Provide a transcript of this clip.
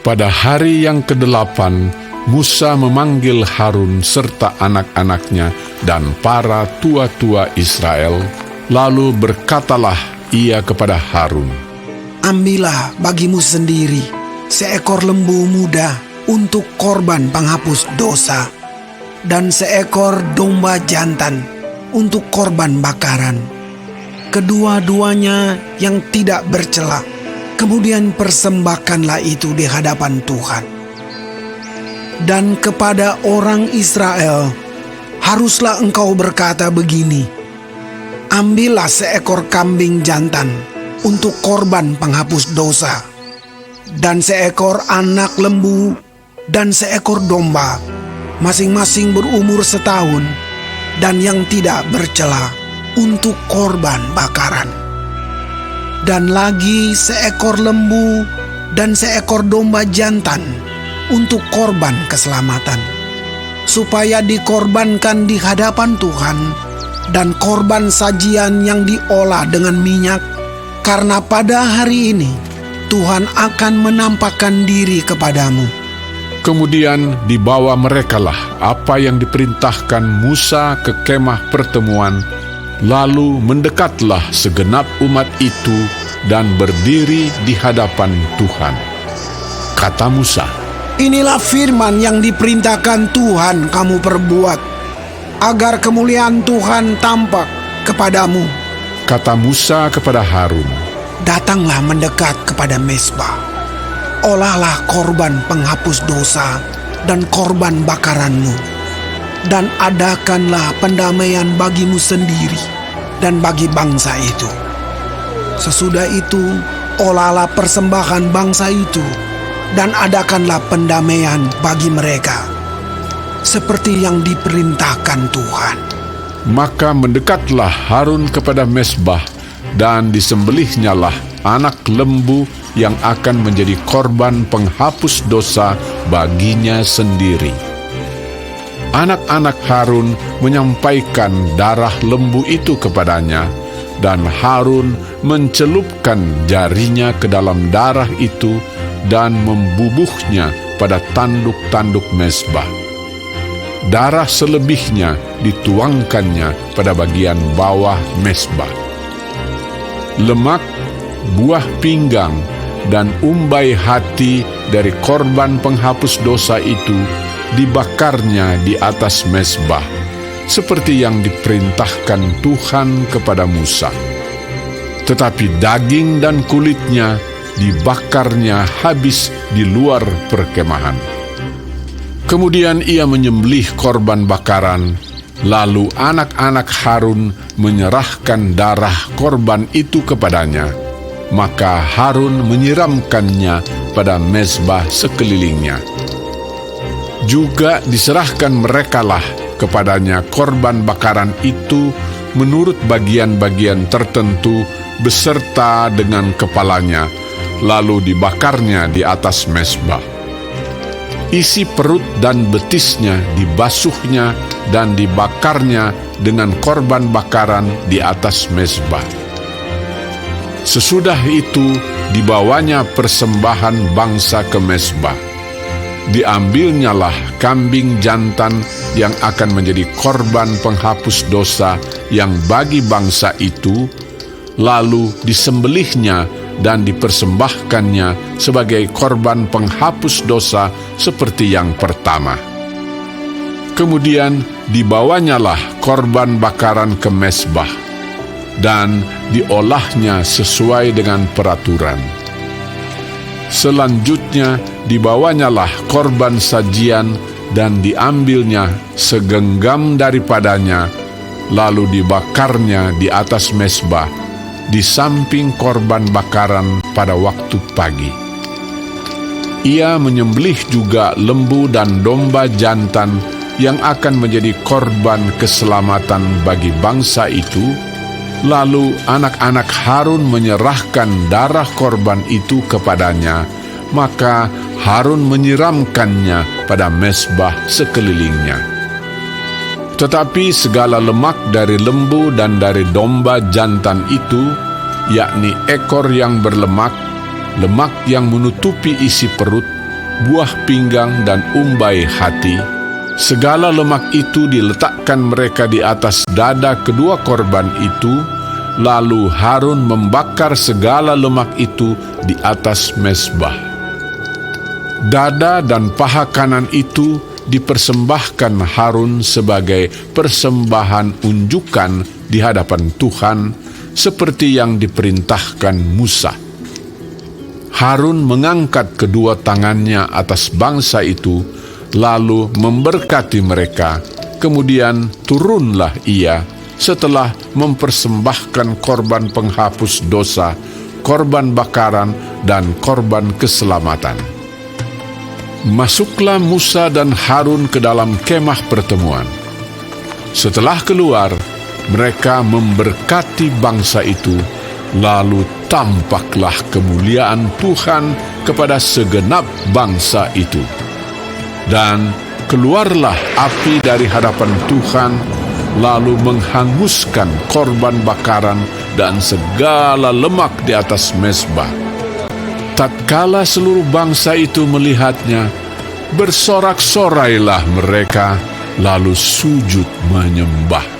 Pada hari yang ke-8, Musa memanggil Harun serta anak-anaknya dan para tua-tua Israel. Lalu berkatalah ia kepada Harun, "Ambillah bagimu sendiri seekor lembu muda untuk korban penghapus dosa, dan seekor domba jantan untuk korban bakaran, kedua-duanya yang tidak bercela. Kemudian persembahkanlah itu di hadapan Tuhan. Dan kepada orang Israel, haruslah engkau berkata begini, ambillah seekor kambing jantan untuk korban penghapus dosa, dan seekor anak lembu, dan seekor domba, masing-masing berumur setahun, dan yang tidak bercela untuk korban bakaran. Dan lagi seekor lembu dan seekor domba jantan untuk korban keselamatan, supaya dikorbankan di hadapan Tuhan, dan korban sajian yang diolah dengan minyak, karena pada hari ini Tuhan akan menampakkan diri kepadamu." Kemudian dibawa merekalah apa yang diperintahkan Musa ke kemah pertemuan. Lalu mendekatlah segenap umat itu dan berdiri di hadapan Tuhan. Kata Musa, "Inilah firman yang diperintahkan Tuhan kamu perbuat, agar kemuliaan Tuhan tampak kepadamu." Kata Musa kepada Harun, "Datanglah mendekat kepada mezbah, olahlah korban penghapus dosa dan korban bakaranmu, dan adakanlah pendamaian bagimu sendiri dan bagi bangsa itu. Sesudah itu, olahlah persembahan bangsa itu, dan adakanlah pendamaian bagi mereka, seperti yang diperintahkan Tuhan." Maka mendekatlah Harun kepada mezbah, dan disembelihnyalah anak lembu yang akan menjadi korban penghapus dosa baginya sendiri. Anak-anak Harun menyampaikan darah lembu itu kepadanya, dan Harun mencelupkan jarinya ke dalam darah itu dan membubuhnya pada tanduk-tanduk mezbah. Darah selebihnya dituangkannya pada bagian bawah mezbah. Lemak, buah pinggang, dan umbai hati dari korban penghapus dosa itu dibakarnya di atas mezbah, seperti yang diperintahkan Tuhan kepada Musa. Tetapi daging dan kulitnya dibakarnya habis di luar perkemahan. Kemudian ia menyembelih korban bakaran, lalu anak-anak Harun menyerahkan darah korban itu kepadanya. Maka Harun menyiramkannya pada mezbah sekelilingnya. Juga diserahkan merekalah kepadanya korban bakaran itu menurut bagian-bagian tertentu beserta dengan kepalanya, lalu dibakarnya di atas mezbah. Isi perut dan betisnya dibasuhnya dan dibakarnya dengan korban bakaran di atas mezbah. Sesudah itu dibawanya persembahan bangsa ke mezbah. Diambilnyalah kambing jantan yang akan menjadi korban penghapus dosa yang bagi bangsa itu, lalu disembelihnya dan dipersembahkannya sebagai korban penghapus dosa seperti yang pertama. Kemudian dibawanyalah korban bakaran ke mezbah, dan diolahnya sesuai dengan peraturan. Selanjutnya dibawanyalah korban sajian dan diambilnya segenggam daripadanya, lalu dibakarnya di atas mezbah di samping korban bakaran pada waktu pagi. Ia menyembelih juga lembu dan domba jantan yang akan menjadi korban keselamatan bagi bangsa itu. Lalu anak-anak Harun menyerahkan darah korban itu kepadanya, maka Harun menyiramkannya pada mezbah sekelilingnya. Tetapi segala lemak dari lembu dan dari domba jantan itu, yakni ekor yang berlemak, lemak yang menutupi isi perut, buah pinggang dan umbai hati. Segala lemak itu diletakkan mereka di atas dada kedua korban itu, lalu Harun membakar segala lemak itu di atas mezbah. Dada dan paha kanan itu dipersembahkan Harun sebagai persembahan unjukan di hadapan Tuhan, seperti yang diperintahkan Musa. Harun mengangkat kedua tangannya atas bangsa itu, lalu memberkati mereka. Kemudian turunlah ia setelah mempersembahkan korban penghapus dosa, korban bakaran, dan korban keselamatan. Masuklah Musa dan Harun ke dalam kemah pertemuan. Setelah keluar, mereka memberkati bangsa itu, lalu tampaklah kemuliaan Tuhan kepada segenap bangsa itu. Dan keluarlah api dari hadapan Tuhan, lalu menghanguskan korban bakaran dan segala lemak di atas mezbah. Tatkala seluruh bangsa itu melihatnya, bersorak-sorailah mereka, lalu sujud menyembah.